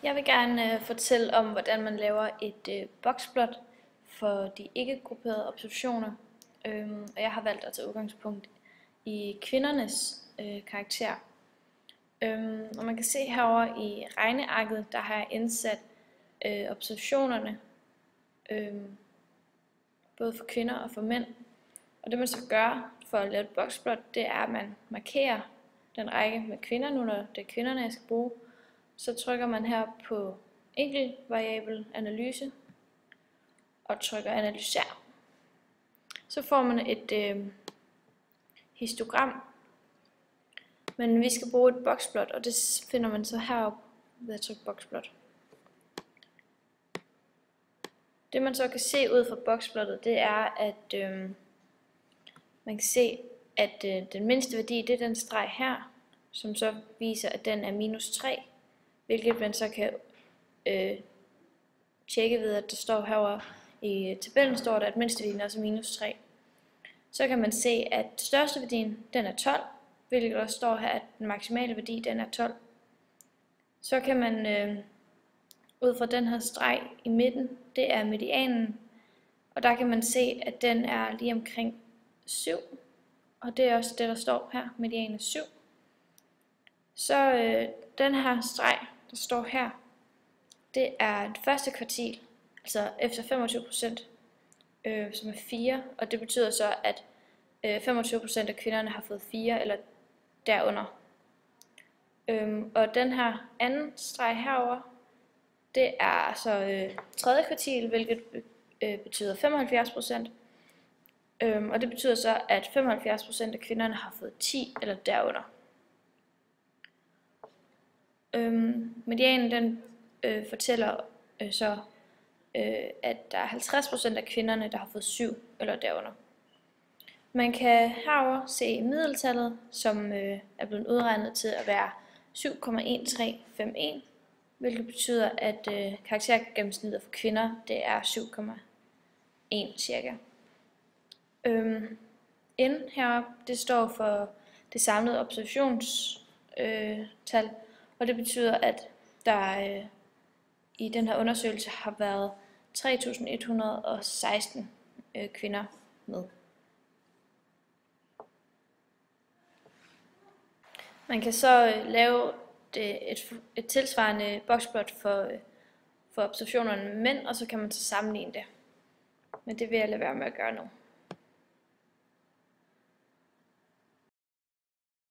Jeg vil gerne fortælle om, hvordan man laver et boksplot for de ikke-grupperede observationer. Og jeg har valgt at tage udgangspunkt i kvindernes karakter. Og man kan se herovre i regnearket, der har jeg indsat observationerne, både for kvinder og for mænd. Og det man så gør for at lave et boksplot, det er, at man markerer den række med kvinder, nu når det er kvinderne, jeg skal bruge. Så trykker man her på enkeltvariabel analyse og trykker analyser. Så får man et histogram, men vi skal bruge et boksplot, og det finder man så heroppe ved at trykke boksplot. Det man så kan se ud fra boksplottet, det er, at man kan se, at den mindste værdi, det er den streg her, som så viser, at den er -3, hvilket man så kan tjekke ved, at der står herovre i tabellen, står der, at mindste værdien også er -3. Så kan man se, at største værdien, den er 12, hvilket også står her, at den maksimale værdi, den er 12. Så kan man ud fra den her streg i midten, det er medianen, og der kan man se, at den er lige omkring 7, og det er også det, der står her, medianen er 7. Så den her streg, der står her, det er det første kvartil, altså efter 25%, som er 4, og det betyder så, at 25% af kvinderne har fået 4 eller derunder. Og den her anden streg herover, det er så tredje kvartil, hvilket betyder 75%. Og det betyder så, at 75% af kvinderne har fået 10 eller derunder. Medianen den fortæller så, at der er 50% af kvinderne, der har fået 7 eller derunder. Man kan herover se middeltallet, som er blevet udregnet til at være 7,1351, hvilket betyder, at karaktergennemsnittet for kvinder det er 7,1 cirka. N heroppe, det står for det samlede observationstal, og det betyder, at der i den her undersøgelse har været 3.116 kvinder med. Man kan så lave et tilsvarende boksplot for observationerne med mænd, og så kan man så sammenligne det. Men det vil jeg lade være med at gøre nu.